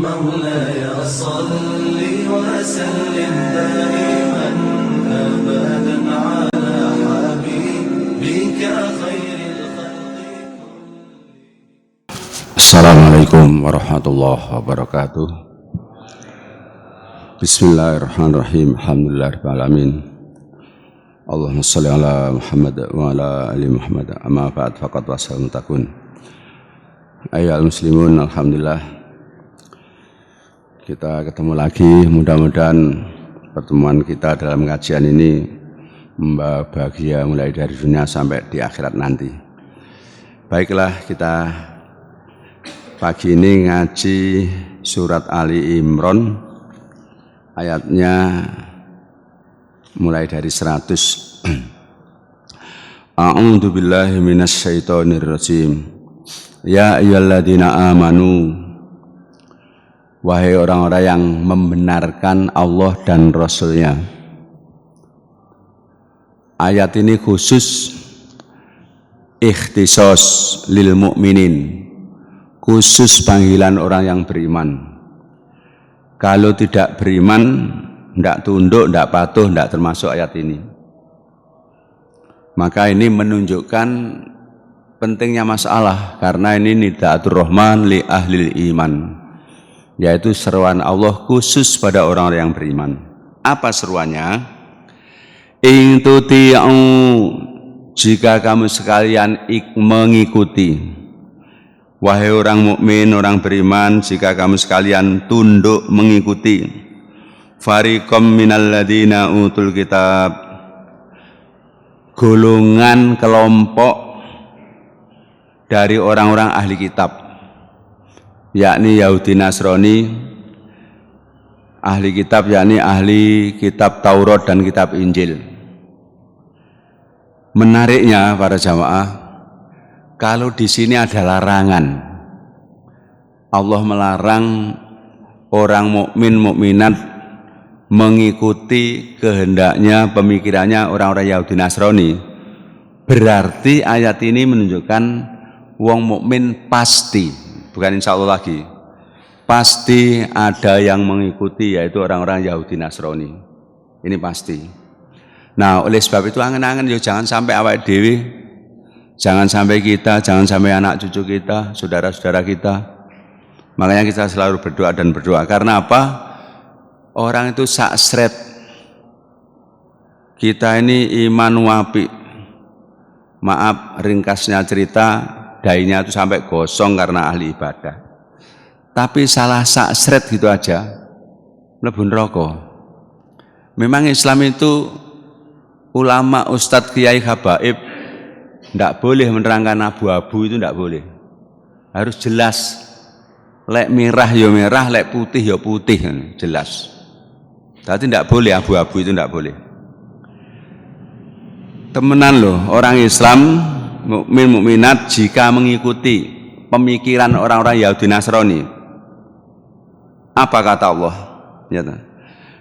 مولاي صل وسلم دائما أبدا على حبيبك خير الخلق. Assalamualaikum warahmatullahi wabarakatuh. Bismillahirrahmanirrahim. Alhamdulillahirabbil alamin. Allahumma shalli ala Muhammad wa ala ali Muhammad. Amma ba'd faqad wasal takun. Ayyuhal muslimun, alhamdulillah kita ketemu lagi. Mudah-mudahan pertemuan kita dalam kajian ini membawa bahagia mulai dari dunia sampai di akhirat nanti. Baiklah, kita pagi ini ngaji surat Ali Imran, ayatnya mulai dari 100. A'udzu billahi minasy syaithanir rajim. Ya ayyuhalladzina amanu, wahai orang-orang yang membenarkan Allah dan Rasul-Nya. Ayat ini khusus ikhtisos lil mukminin, khusus panggilan orang yang beriman. Kalau tidak beriman, tidak tunduk, tidak patuh, tidak termasuk ayat ini. Maka ini menunjukkan pentingnya masalah, karena ini nidaatur rahman li ahlil iman, yaitu seruan Allah khusus pada orang-orang yang beriman. Apa seruannya? In tuti'u, jika kamu sekalian mengikuti. Wahai orang mukmin, orang beriman, jika kamu sekalian tunduk mengikuti. Fariqam minal ladina utul kitab, golongan kelompok dari orang-orang ahli kitab, yakni Yahudi Nasrani. Ahli kitab yakni ahli kitab Taurat dan kitab Injil. Menariknya para jamaah, kalau di sini ada larangan, Allah melarang orang mukmin mukminat mengikuti kehendaknya, pemikirannya orang-orang Yahudi Nasrani. Berarti ayat ini menunjukkan wong mukmin pasti, bukan insya Allah lagi, pasti ada yang mengikuti, yaitu orang-orang Yahudi Nasrani. Ini pasti. Nah, oleh sebab itu angen-angen ya jangan sampai awake dhewe, jangan sampai kita, jangan sampai anak cucu kita, saudara-saudara kita. Makanya kita selalu berdoa dan berdoa. Karena apa? Orang itu saksret. Kita ini iman wapi. Maaf ringkasnya cerita, dainya itu sampai gosong karena ahli ibadah. Tapi salah saksret gitu aja, mlebu neraka. Memang Islam itu ulama, ustadz, kiai, habaib tidak boleh menerangkan abu-abu, itu tidak boleh. Harus jelas. Lek merah ya merah, lek putih ya putih, jelas. Tapi tidak boleh abu-abu, itu tidak boleh. Temenan loh, orang Islam mukmin mukminat jika mengikuti pemikiran orang-orang Yahudi Nasrani. Apa kata Allah?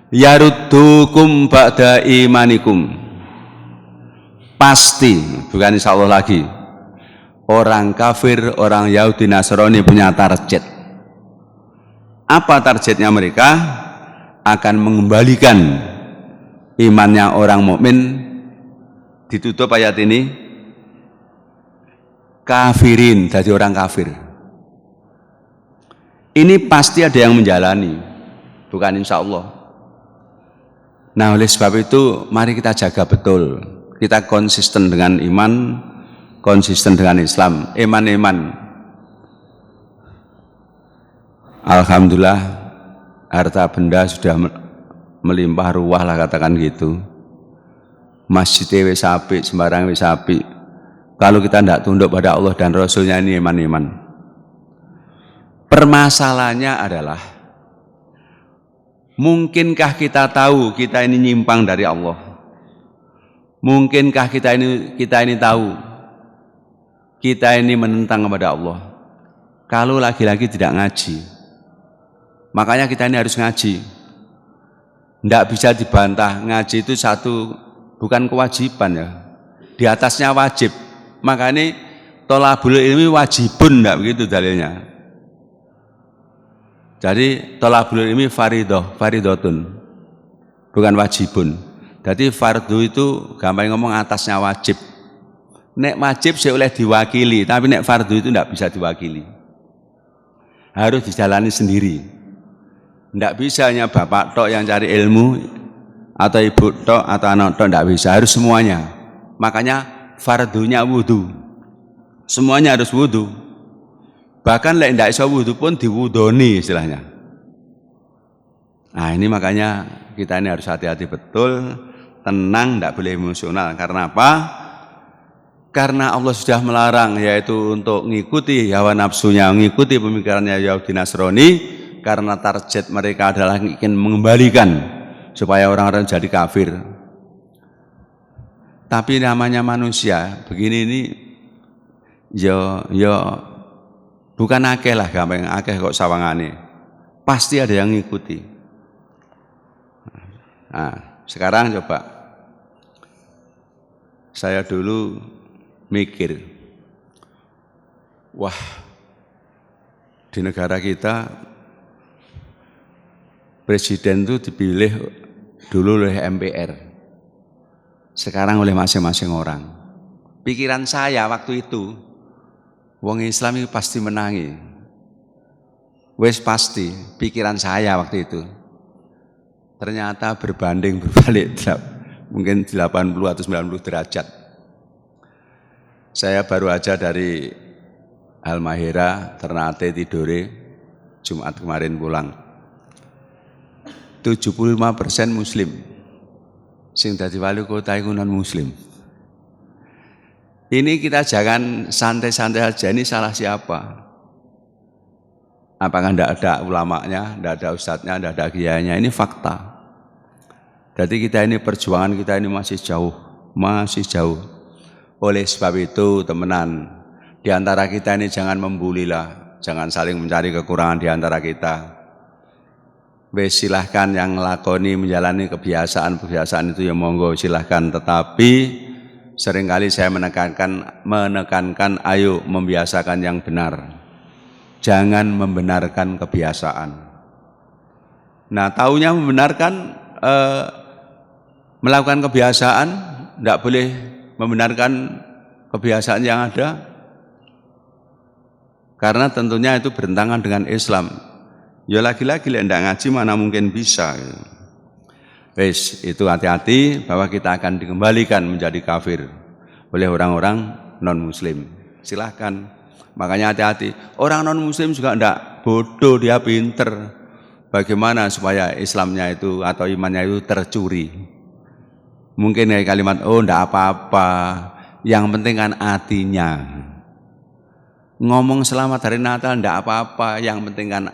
Yaruddukum ba'da imanikum. Pasti, bukan insya Allah lagi, orang kafir, orang Yahudi Nasrani punya target. Apa targetnya mereka? Akan mengembalikan imannya orang mukmin. Ditutup ayat ini, kafirin, jadi orang kafir. Ini pasti ada yang menjalani, bukan insya Allah. Nah, oleh sebab itu mari kita jaga betul, kita konsisten dengan iman, konsisten dengan Islam, iman. Alhamdulillah harta benda sudah melimpah ruah lah, katakan gitu. Masjid wis apik, sembarang wis apik. Kalau kita tidak tunduk pada Allah dan Rasulnya, ini iman. Permasalahannya adalah, mungkinkah kita tahu kita ini nyimpang dari Allah? Mungkinkah kita ini tahu kita ini menentang kepada Allah? Kalau lagi-lagi tidak ngaji. Makanya kita ini harus ngaji. Tidak bisa dibantah, ngaji itu satu, bukan kewajiban ya. Di atasnya wajib. Makanya tolabul ilmi wajibun, enggak begitu dalilnya. Jadi thalabul ilmi faridotun, bukan wajibun. Jadi fardu itu gampang ngomong atasnya wajib. Nek wajib sih oleh diwakili, tapi nek fardu itu tidak bisa diwakili. Harus dijalani sendiri. Tidak bisa hanya bapak tok yang cari ilmu, atau ibu tok atau anak tok, tidak bisa. Harus semuanya. Makanya fardunya wudu. Semuanya harus wudu. Bahkan lek tidak bisa wudu pun diwudoni istilahnya. Nah ini makanya kita ini harus hati-hati betul, tenang, tidak boleh emosional. Karena apa? Karena Allah sudah melarang, yaitu untuk mengikuti hawa nafsunya, mengikuti pemikirannya Yahudi Nasrani, karena target mereka adalah ingin mengembalikan supaya orang-orang jadi kafir. Tapi namanya manusia begini ini, yo bukan akeh lah, gampang akeh kok sawangane. Pasti ada yang ngikuti. Nah, sekarang coba saya dulu mikir, wah di negara kita presiden itu dipilih dulu oleh MPR, sekarang oleh masing-masing orang. Pikiran saya waktu itu, wong Islam itu pasti menangi, wes pasti. Pikiran saya waktu itu, ternyata berbanding berbalik, mungkin 80 atau 90 derajat. Saya baru aja dari Halmahera, Ternate, Tidore, Jumat kemarin pulang. 75% Muslim, sing dadi wali kota iku non Muslim. Ini kita jangan santai-santai aja, ini salah siapa? Apakah tidak ada ulamanya, tidak ada ustadznya, tidak ada kiainya? Ini fakta. Jadi kita ini perjuangan kita ini masih jauh. Oleh sebab itu temenan, di antara kita ini jangan membulilah, jangan saling mencari kekurangan di antara kita. Wes silahkan yang lakoni menjalani kebiasaan itu ya monggo silahkan, tetapi seringkali saya menekankan ayo membiasakan yang benar. Jangan membenarkan kebiasaan. Nah, taunya membenarkan melakukan kebiasaan, tidak boleh membenarkan kebiasaan yang ada, karena tentunya itu bertentangan dengan Islam. Ya lagi-lagi tidak ngaji mana mungkin bisa. Wes itu hati-hati bahwa kita akan dikembalikan menjadi kafir oleh orang-orang non Muslim. Silahkan. Makanya hati-hati. Orang non Muslim juga tidak bodoh, dia pinter. Bagaimana supaya Islamnya itu atau imannya itu tercuri? Mungkin kayak kalimat, oh enggak apa-apa, yang penting kan hatinya. Ngomong selamat hari Natal enggak apa-apa, yang penting kan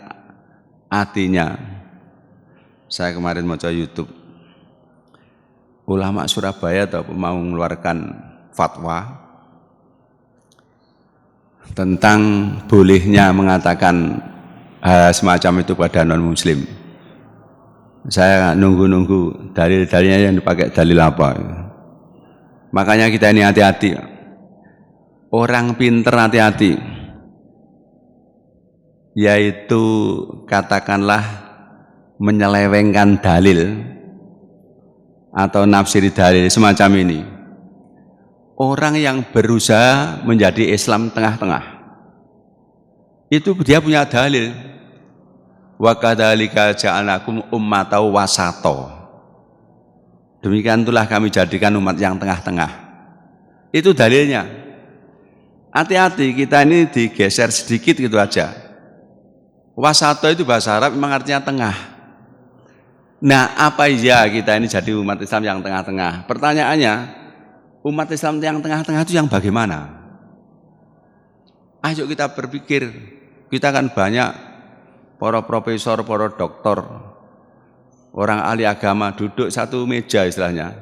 hatinya. Saya kemarin mau coba YouTube, ulama Surabaya mau mengeluarkan fatwa tentang bolehnya mengatakan semacam itu pada non-muslim. Saya nunggu dalil-dalilnya yang dipakai dalil apa. Makanya kita ini hati-hati. Orang pinter hati-hati. Yaitu katakanlah menyelewengkan dalil atau nafsiri dalil semacam ini. Orang yang berusaha menjadi Islam tengah-tengah, itu dia punya dalil. Wa kadzalika ja'alnakum ummatan wasata. Demikian itulah kami jadikan umat yang tengah-tengah. Itu dalilnya. Hati-hati, kita ini digeser sedikit gitu aja. Wasato itu bahasa Arab memang artinya tengah. Nah, apa iya kita ini jadi umat Islam yang tengah-tengah? Pertanyaannya, umat Islam yang tengah-tengah itu yang bagaimana? Ayo kita berpikir. Kita kan banyak para profesor, para doktor, orang ahli agama duduk satu meja istilahnya.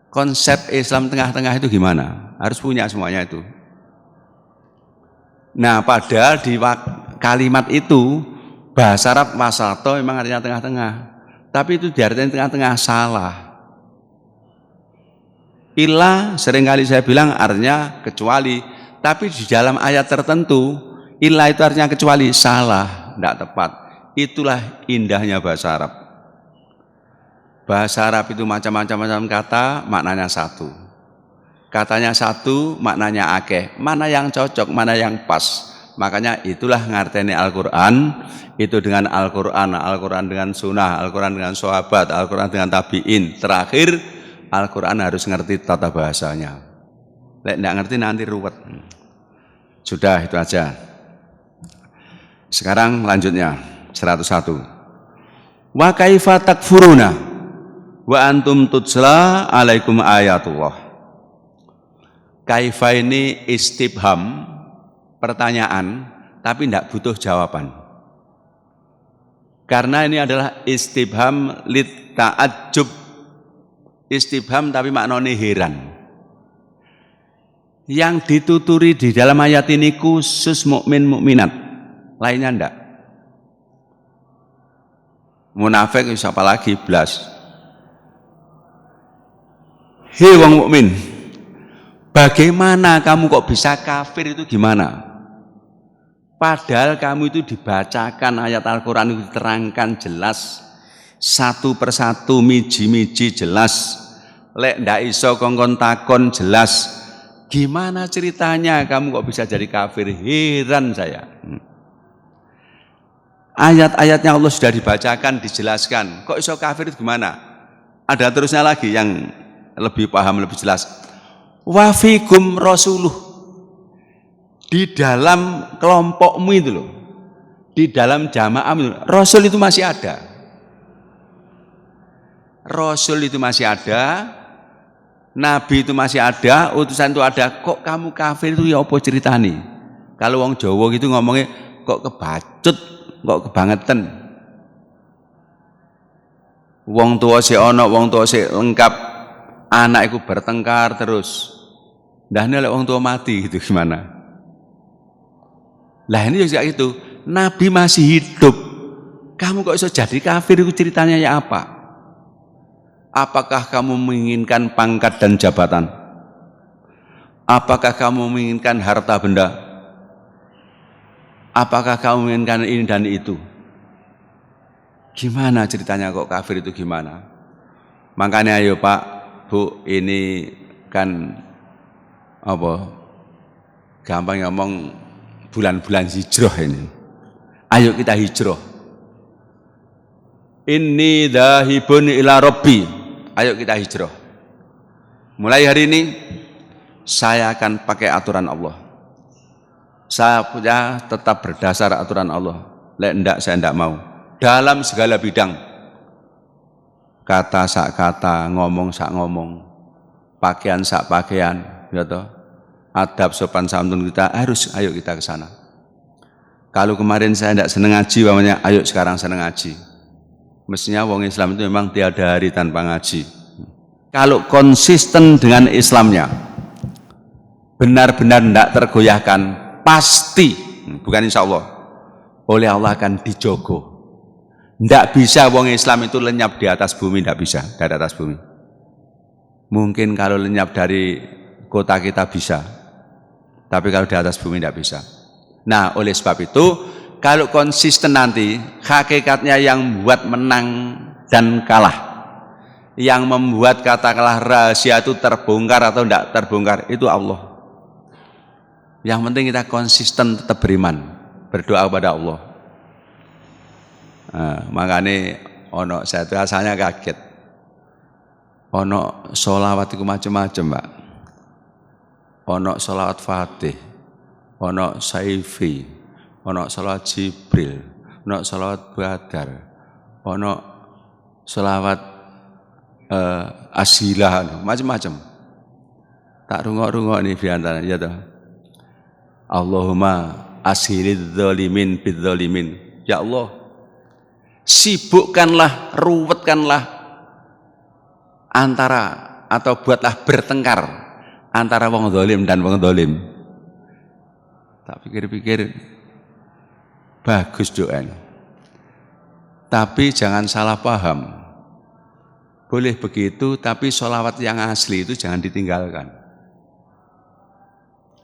Konsep Islam tengah-tengah itu gimana? Harus punya semuanya itu. Nah, padahal di kalimat itu bahasa Arab wasato memang artinya tengah-tengah. Tapi itu diartikan tengah-tengah salah. Illa seringkali saya bilang artinya kecuali, tapi di dalam ayat tertentu illa itu artinya kecuali, salah, tidak tepat. Itulah indahnya bahasa Arab. Bahasa Arab itu macam-macam kata, maknanya satu. Katanya satu, maknanya akeh. Mana yang cocok, mana yang pas. Makanya itulah ngarteni Al-Quran. Itu dengan Al-Quran, Al-Quran dengan sunnah, Al-Quran dengan sahabat, Al-Quran dengan tabi'in. Terakhir, Al-Quran harus ngerti tata bahasanya. Lek nggak ngerti nanti ruwet. Sudah, itu aja. Sekarang lanjutnya, 101. Wa kaifa takfuruna wa antum tutsla alaikum ayatullah. Kaifa ini istifham, pertanyaan, tapi tidak butuh jawaban. Karena ini adalah istifham lit ta'ajjub. Istifham tapi maknanya heran. Yang dituturi di dalam ayat ini khusus mukmin mukminat, lainnya enggak. Munafik siapa lagi blas. Hei wong mukmin, bagaimana kamu kok bisa kafir itu gimana? Padahal kamu itu dibacakan ayat Al-Quran itu diterangkan jelas. Satu persatu miji-miji jelas. Lek ndak iso kongkon takon jelas. Gimana ceritanya kamu kok bisa jadi kafir? Heran saya. Ayat-ayatnya Allah sudah dibacakan, dijelaskan. Kok iso kafir itu gimana? Ada terusnya lagi yang lebih paham, lebih jelas. Wafikum rasuluh, di dalam kelompokmu itu loh, di dalam jamaahmu itu, Rasul itu masih ada. Rasul itu masih ada, Nabi itu masih ada, utusan itu ada. Kok kamu kafir itu ya apa ceritanya? Kalau wong Jawa gitu ngomongnya kok kebacut, kok kebangetan. Wong tua si ono, wong tua si lengkap. Anak itu bertengkar terus. Dah nih wong tua mati gitu gimana? Lah ini juga gitu. Nabi masih hidup. Kamu kok bisa jadi kafir itu ceritanya ya apa? Apakah kamu menginginkan pangkat dan jabatan? Apakah kamu menginginkan harta benda? Apakah kamu menginginkan ini dan itu? Gimana ceritanya kok kafir itu gimana? Makanya ayo Pak, Bu, ini kan apa? Gampang ngomong bulan-bulan hijrah ini. Ayo kita hijrah. Inni dhahibun ila rabbi. Ayo kita hijrah. Mulai hari ini saya akan pakai aturan Allah. Saya punya tetap berdasar aturan Allah. Lek enggak saya enggak mau. Dalam segala bidang. Kata sak kata, ngomong sak ngomong, pakaian sak pakaian, ya toh. Adab sopan santun kita harus, ayo kita ke sana. Kalau kemarin saya tidak seneng ngaji, namanya, ayo sekarang seneng ngaji. Mestinya wong Islam itu memang tiada hari tanpa ngaji. Kalau konsisten dengan Islamnya, benar-benar tidak tergoyahkan, pasti, bukan insya Allah, oleh Allah akan dijogo. Tidak bisa wong Islam itu lenyap di atas bumi, tidak bisa dari atas bumi. Mungkin kalau lenyap dari kota kita bisa, tapi kalau di atas bumi tidak bisa. Nah, oleh sebab itu, kalau konsisten nanti, hakikatnya yang membuat menang dan kalah, yang membuat katakanlah rahasia itu terbongkar atau tidak terbongkar, itu Allah. Yang penting kita konsisten tetap beriman, berdoa kepada Allah. Nah, makanya saya itu asalnya kaget. Ono sholawat itu macam-macam, Pak. Ono sholawat Fatih, ono Saifi, ono sholawat Jibril, ono sholawat Badar, ono sholawat Asilah, macam-macam. Tak rungok-rungok nih biantara, ya toh. Allahumma ashilidz zalimin bidzalimin. Ya Allah, sibukkanlah, ruwetkanlah antara atau buatlah bertengkar antara wong zalim dan wong zalim. Tak pikir-pikir bagus doanya. Tapi jangan salah paham. Boleh begitu, tapi sholawat yang asli itu jangan ditinggalkan.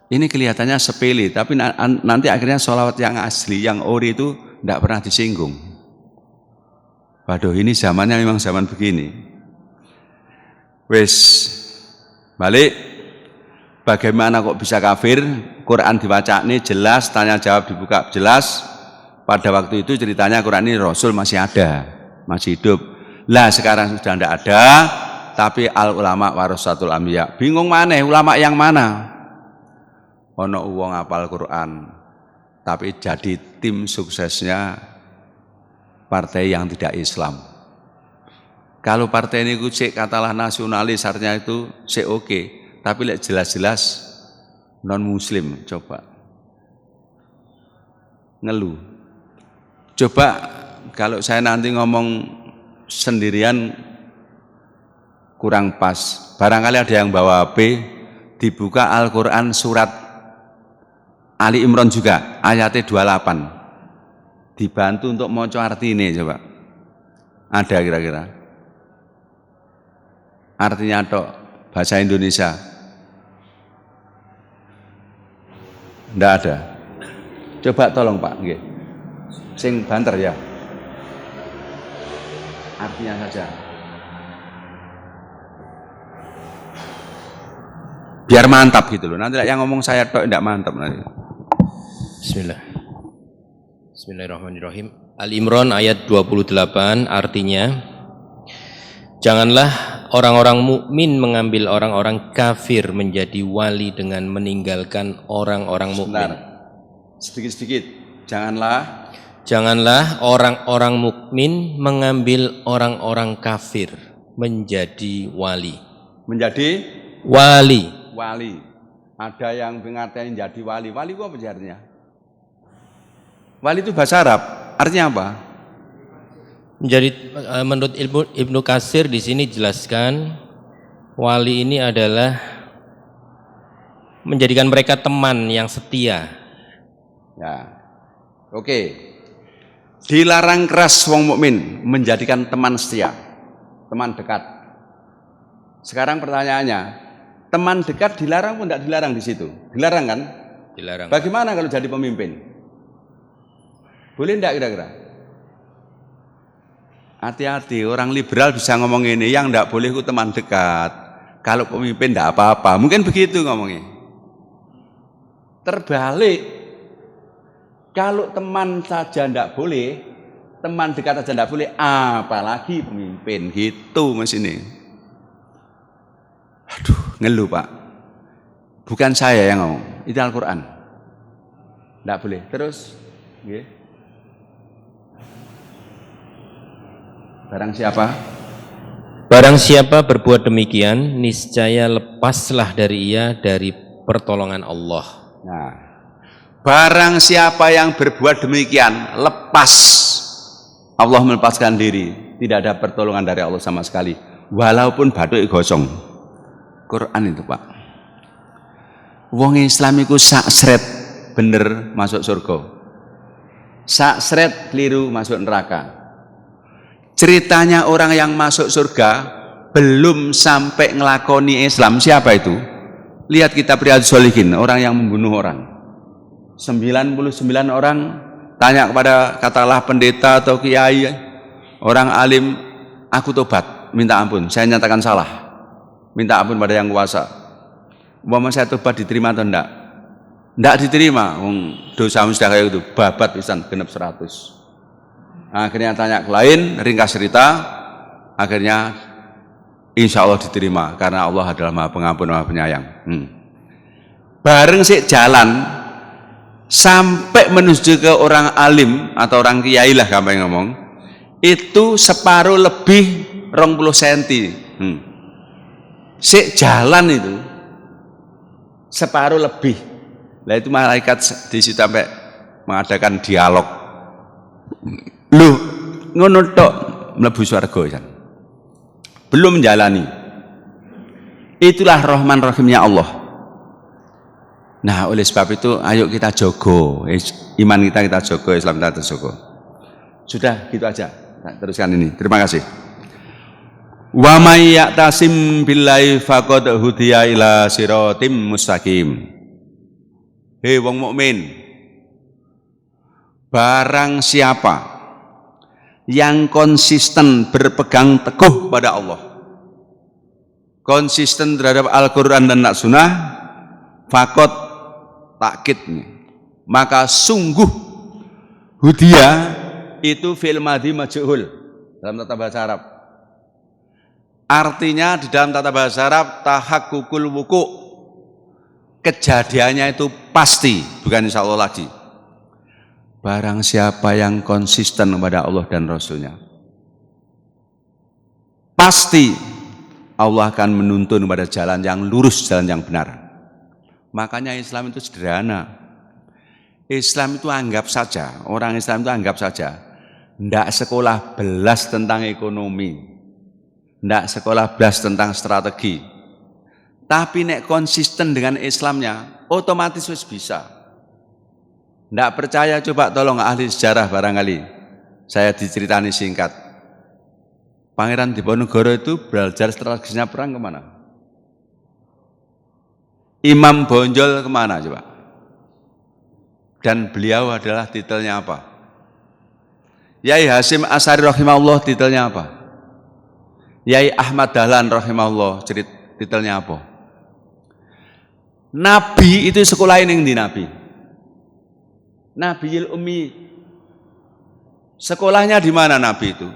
Ini kelihatannya sepele, tapi nanti akhirnya sholawat yang asli, yang ori itu tidak pernah disinggung. Waduh, ini zamannya memang zaman begini. Wes balik, bagaimana kok bisa kafir? Quran dibaca ini jelas, tanya jawab dibuka jelas. Pada waktu itu ceritanya Quran ini Rasul masih ada, masih hidup. Lah sekarang sudah tidak ada, tapi al ulama warasatul anbiya. Bingung mana? Ulama yang mana? Ono wong apal Quran, tapi jadi tim suksesnya partai yang tidak Islam. Kalau partai ini cek katalah nasionalis artinya itu oke, tapi lek jelas-jelas non muslim coba ngeluh. Coba kalau saya nanti ngomong sendirian kurang pas. Barangkali ada yang bawa HP, dibuka Al-Quran surat Ali Imran juga ayatnya 28. Dibantu untuk maca arti ini coba. Ada kira-kira? Artinya tok bahasa Indonesia. Enggak ada. Coba tolong Pak, nggih. Sing banter ya. Artinya saja. Biar mantap gitu loh. Nanti yang ngomong saya tok enggak mantap nanti. Bismillah. Bismillahirrahmanirrahim. Al-Imran ayat 28 artinya, janganlah orang-orang mukmin mengambil orang-orang kafir menjadi wali dengan meninggalkan orang-orang mukmin. Sedikit-sedikit. Janganlah orang-orang mukmin mengambil orang-orang kafir menjadi wali. Menjadi wali. Ada yang mengatain jadi wali. Wali itu apa artinya? Wali itu bahasa Arab. Artinya apa? Menjadi menurut Ibnu Katsir di sini jelaskan wali ini adalah menjadikan mereka teman yang setia. Ya. Oke. Dilarang keras wong mukmin menjadikan teman setia, teman dekat. Sekarang pertanyaannya, teman dekat dilarang pun tidak dilarang di situ? Dilarang kan? Dilarang. Bagaimana kalau jadi pemimpin? Boleh tidak kira-kira? Hati-hati, orang liberal bisa ngomong ini, yang tidak boleh itu teman dekat. Kalau pemimpin tidak apa-apa, mungkin begitu ngomongnya. Terbalik. Kalau teman saja tidak boleh, teman dekat saja tidak boleh, apalagi pemimpin gitu mas ini. Aduh, ngeluh Pak. Bukan saya yang ngomong, itu Al-Quran. Tidak boleh. Terus, okay. Barang siapa berbuat demikian, niscaya lepaslah dari ia dari pertolongan Allah. Nah. Barang siapa yang berbuat demikian, lepas. Allah melepaskan diri. Tidak ada pertolongan dari Allah sama sekali. Walaupun bathuk gosong. Quran itu Pak. Wong Islam iku sak sret bener masuk surga. Sak sret keliru masuk neraka. Ceritanya orang yang masuk surga belum sampai ngelakoni Islam. Siapa itu? Lihat kitab Riyadhus Shalihin, orang yang membunuh orang. 99 orang tanya kepada katalah pendeta atau kiai, orang alim, aku tobat, minta ampun, saya nyatakan salah, minta ampun pada yang kuasa. Umpama saya tobat diterima atau enggak? Enggak diterima, dosa sudah kayak gitu, babat pisan genep 100. Akhirnya tanya ke lain, ringkas cerita, akhirnya insya Allah diterima karena Allah adalah Maha Pengampun, Maha Penyayang. Bareng sik jalan sampai menuju ke orang alim atau orang kiai lah gampang ngomong, itu separuh lebih 20 cm. Sik jalan itu separuh lebih. Lah itu malaikat di situ sampai mengadakan dialog. Loh, ngono tok mlebu swarga kan. Belum menjalani. Itulah Rahman Rahimnya Allah. Nah, oleh sebab itu ayo kita jogo iman kita jogo, Islam kita jogo. Sudah gitu aja. Nah, teruskan ini. Terima kasih. Wa may ya'tasim billahi faqad hudiya ila siratim mustaqim. Hei wong mukmin, barang siapa yang konsisten berpegang teguh pada Allah, konsisten terhadap Al-Quran dan Sunnah, fakot takkid, maka sungguh hudia itu fil madhi majhul dalam tata bahasa Arab. Artinya di dalam tata bahasa Arab tahakkukul wuku, kejadiannya itu pasti, bukan insya Allah lagi. Barang siapa yang konsisten kepada Allah dan Rasulnya, pasti Allah akan menuntun pada jalan yang lurus, jalan yang benar. Makanya Islam itu sederhana. Islam itu anggap saja, orang Islam itu anggap saja, ndak sekolah belas tentang ekonomi, ndak sekolah belas tentang strategi. Tapi nek konsisten dengan Islamnya, otomatis wis bisa. Ndak percaya, coba tolong ahli sejarah barangkali saya diceritani singkat. Pangeran Diponegoro itu belajar strategisnya perang kemana? Imam Bonjol kemana coba? Dan beliau adalah titelnya apa? Yai Hasyim Asy'ari rahimahullah titelnya apa? Yai Ahmad Dahlan rahimahullah titelnya apa? Nabi itu sekolah ini di Nabi. Nabiyil Ummi, sekolahnya di mana Nabi itu?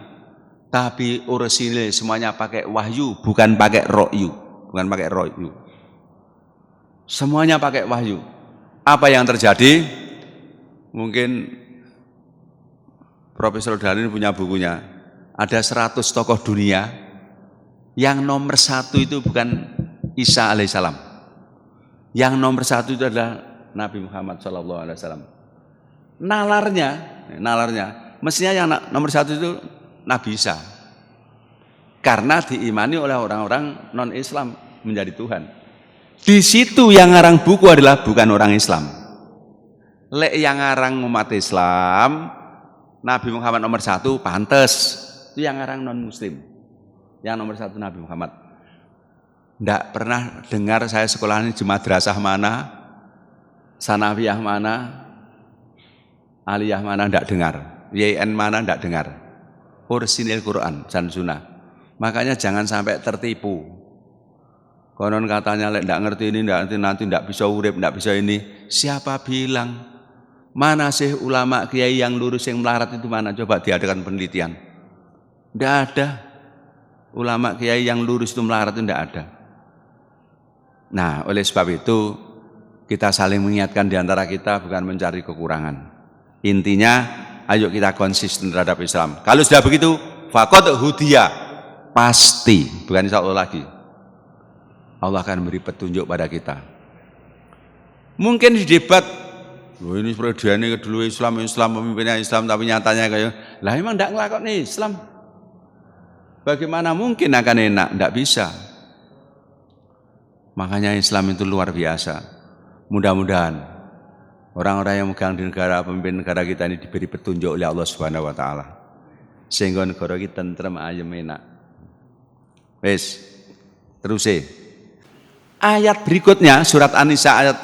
Tapi urusile semuanya pakai wahyu, bukan pakai ro'yu, bukan pakai ro'yu. Semuanya pakai wahyu. Apa yang terjadi? Mungkin Profesor Dalin punya bukunya. Ada 100 tokoh dunia yang nomor 1 itu bukan Isa alaihissalam. Yang nomor 1 itu adalah Nabi Muhammad SAW. Nalarnya, mestinya yang nomor 1 itu Nabi Isa. Karena diimani oleh orang-orang non-Islam menjadi Tuhan. Di situ yang ngarang buku adalah bukan orang Islam. Lek yang ngarang umat Islam, Nabi Muhammad nomor 1 pantes. Itu yang ngarang non-Muslim. Yang nomor 1 Nabi Muhammad. Ndak pernah dengar saya sekolah ini di madrasah mana, sanawiyah mana, aliyah mana, ndak dengar. YN mana, ndak dengar. Ursinil Quran dan Sunnah. Makanya jangan sampai tertipu. Konon katanya lek ndak ngerti ini, nanti ndak bisa urip, ndak bisa ini. Siapa bilang? Mana sih ulama kiai yang lurus yang melarat itu mana? Coba diadakan penelitian. Ndak ada. Ulama kiai yang lurus itu melarat itu ndak ada. Nah, oleh sebab itu kita saling mengingatkan di antara kita, bukan mencari kekurangan. Intinya, ayo kita konsisten terhadap Islam. Kalau sudah begitu, faqad hudiya, pasti, bukan insya Allah lagi. Allah akan beri petunjuk pada kita. Mungkin di debat, ini seperti ini dulu Islam, pemimpinnya Islam, tapi nyatanya kayak, lah emang tidak ngelakon Islam. Bagaimana mungkin akan enak? Tidak bisa. Makanya Islam itu luar biasa. Mudah-mudahan orang-orang yang megang di negara, pemimpin negara kita ini diberi petunjuk oleh Allah Subhanahu wa taala. Sehingga negara kita tentrem, ayem, enak. Wes, terus ayat berikutnya surat An-Nisa ayat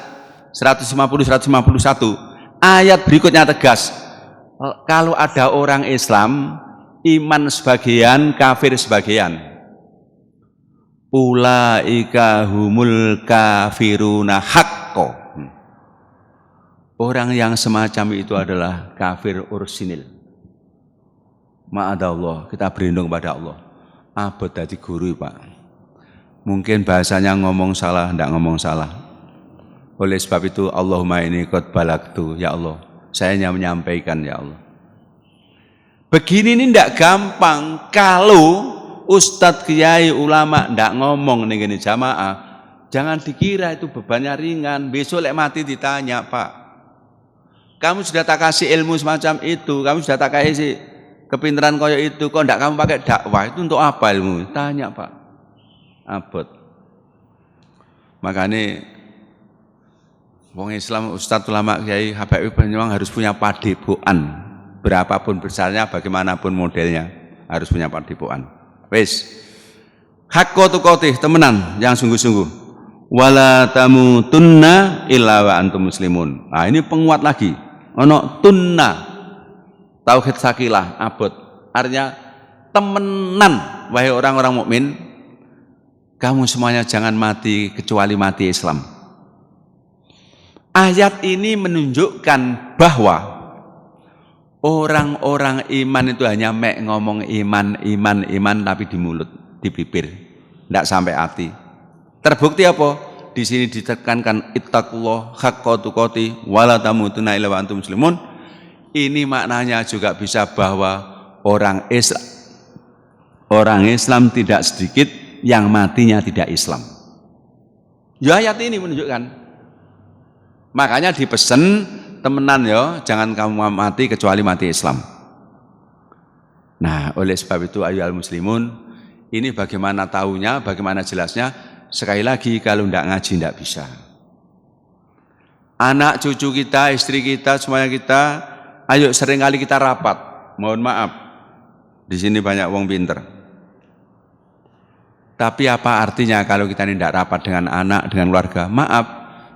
150-151. Ayat berikutnya tegas. Kalau ada orang Islam, iman sebagian, kafir sebagian. Ulaika humul kafiruna haqqo. Orang yang semacam itu adalah kafir ursinil. Ma'adallah, kita berlindung pada Allah. Abad dadi guru, Pak. Mungkin bahasanya ngomong salah, tidak ngomong salah. Oleh sebab itu, Allahumma inni qad balagtu, ya Allah. Saya hanya menyampaikan, ya Allah. Begini ini tidak gampang kalau ustadz, kiai, ulama tidak ngomong nih jamaah. Jangan dikira itu bebannya ringan. Besok lek mati ditanya, Pak. Kamu sudah tak kasih ilmu semacam itu, kamu sudah tak kasih kepintaran koyo itu, kok tidak kamu pakai dakwah, itu untuk apa ilmu? Tanya, Pak. Abot. Makanya wong Islam, ustadz, ulama, kiai, habaib memang harus punya padepokan. Berapapun besarnya, bagaimanapun modelnya, harus punya padepokan. Wes. Hakko tuqatih, temenan yang sungguh-sungguh. Wala tamutunna illa wa antum muslimun. Nah, ini penguat lagi. Ono tunna, tauhid sakilah, abot. Artinya temenan, wahai orang-orang mukmin, kamu semuanya jangan mati kecuali mati Islam. Ayat ini menunjukkan bahwa orang-orang iman itu hanya ngomong iman tapi di mulut, di bibir, tidak sampai hati. Terbukti apa? Di sini ditekankan ittaqullah haqqa tuqatih wala tamutunna illa wa antum muslimun. Ini maknanya juga bisa bahwa orang Islam tidak sedikit yang matinya tidak Islam. Ya, ayat ini menunjukkan. Makanya dipesen temenan ya, jangan kamu mati kecuali mati Islam. Nah, oleh sebab itu ayyuhal muslimun, ini bagaimana tahunya, bagaimana jelasnya? Sekali lagi, kalau tidak ngaji tidak bisa. Anak cucu kita, istri kita, semuanya kita, ayo seringkali kita rapat. Mohon maaf, di sini banyak wong pinter. Tapi apa artinya kalau kita tidak rapat dengan anak, dengan keluarga? Maaf,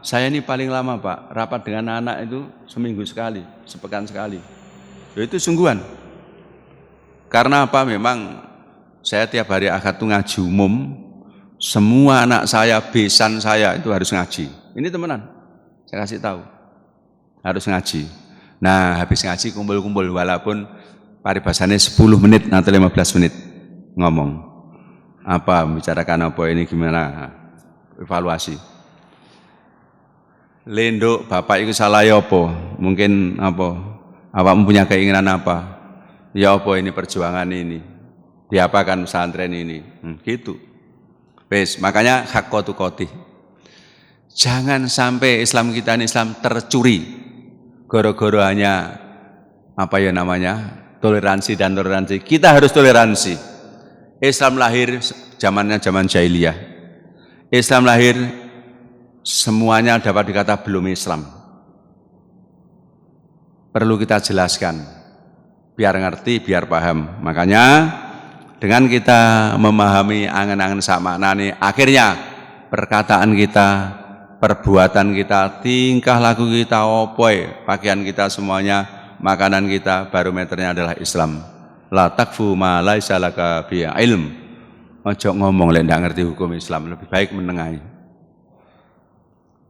saya ini paling lama Pak, rapat dengan anak itu seminggu sekali, sepekan sekali. Itu sungguhan. Karena apa? Memang saya tiap hari Ahad itu ngaji umum, semua anak saya, besan saya itu harus ngaji. Ini temenan, saya kasih tahu, harus ngaji. Nah, habis ngaji kumpul-kumpul, walaupun paribasannya 10 menit atau 15 menit ngomong. Apa, membicarakan apa ini gimana, evaluasi. Lenduk, bapak itu salah ya apa? Mungkin apa? Apa mempunyai keinginan apa? Ya apa ini perjuangan ini? Diapakan pesantren ini? Gitu. Wes, makanya haqqa tuqatih. Jangan sampai Islam kita ini Islam tercuri. Goro-goro hanya apa ya namanya? Toleransi dan toleransi. Kita harus toleransi. Islam lahir zamannya zaman jahiliyah. Islam lahir semuanya dapat dikata belum Islam. Perlu kita jelaskan, biar ngerti, biar paham. Makanya dengan kita memahami angan-angan sak maknane, akhirnya perkataan kita, perbuatan kita, tingkah laku kita, opoy, pakaian kita semuanya, makanan kita, barometernya adalah Islam. La takfu ma laisa laka bi ilm. Ojo ngomong lek ndak ngerti hukum Islam, lebih baik menengahi.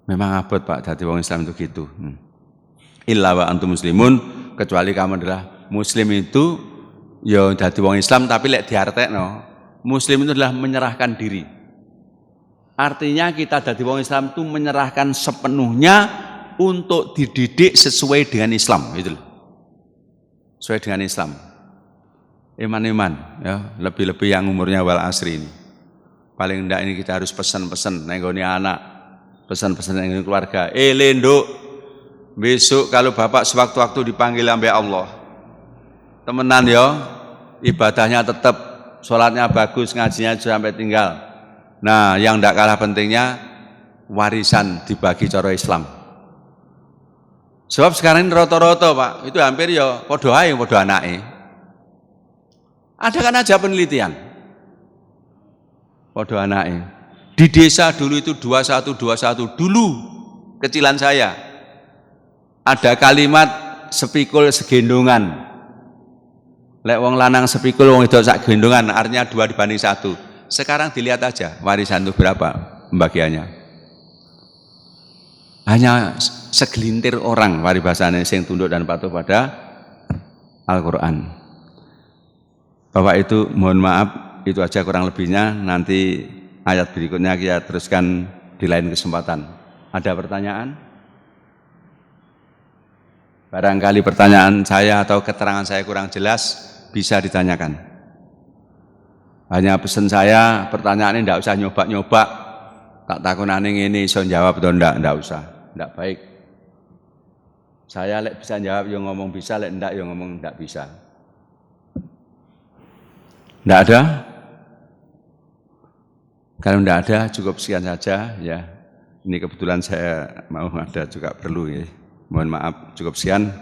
Memang abot Pak, dadi wong Islam itu gitu. Illa wa antum muslimun, kecuali kamu adalah muslim itu ya dadi wong Islam tapi lek diartekno, muslim itu adalah menyerahkan diri. Artinya kita dadi wong Islam itu menyerahkan sepenuhnya untuk dididik sesuai dengan Islam, gitu loh. Sesuai dengan Islam. Iman-iman ya, lebih-lebih yang umurnya wal asri ini. Paling enggak ini kita harus pesan-pesan nenggone anak. Pesan-pesan dengan keluarga, Lenduk, besok kalau bapak sewaktu-waktu dipanggil sampai Allah, temenan ya, ibadahnya tetap, sholatnya bagus, ngajinya sampai tinggal. Nah, yang tidak kalah pentingnya, warisan dibagi cara Islam. Sebab sekarang ini roto-roto Pak, itu hampir ya podo ae, podo anake. Ada kan aja penelitian, podo anake. Di desa dulu itu 21 dulu kecilan saya ada kalimat sepikul segendongan. Lek wong lanang sepikul wong wedok sak gendongan, artinya 2:1. Sekarang dilihat aja warisan itu berapa pembagiannya. Hanya segelintir orang waribasane sing tunduk dan patuh pada Al-Qur'an. Bapak itu mohon maaf, itu aja kurang lebihnya, nanti ayat berikutnya kita teruskan di lain kesempatan. Ada pertanyaan? Barangkali pertanyaan saya atau keterangan saya kurang jelas, bisa ditanyakan. Hanya pesan saya, pertanyaan ini tidak usah nyoba-nyoba. Tak takunane ini iso jawab atau tidak usah. Tidak baik. Saya lek bisa jawab yang ngomong bisa, lek enggak yang ngomong enggak bisa. Tidak ada? Kalau tidak ada, cukup sekian saja ya. Ini kebetulan saya mau ada juga perlu ya. Mohon maaf, cukup sekian.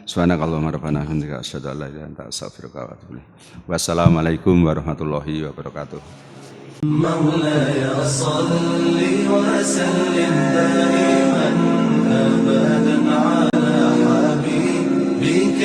Subhanakallahumma rabbana wa bihamdika asyhadu an la ilaha illa anta astaghfiruka wa atubu ilaik. Wassalamualaikum warahmatullahi wabarakatuh. مولاي صل وسلم دائما أبدا على حبيبك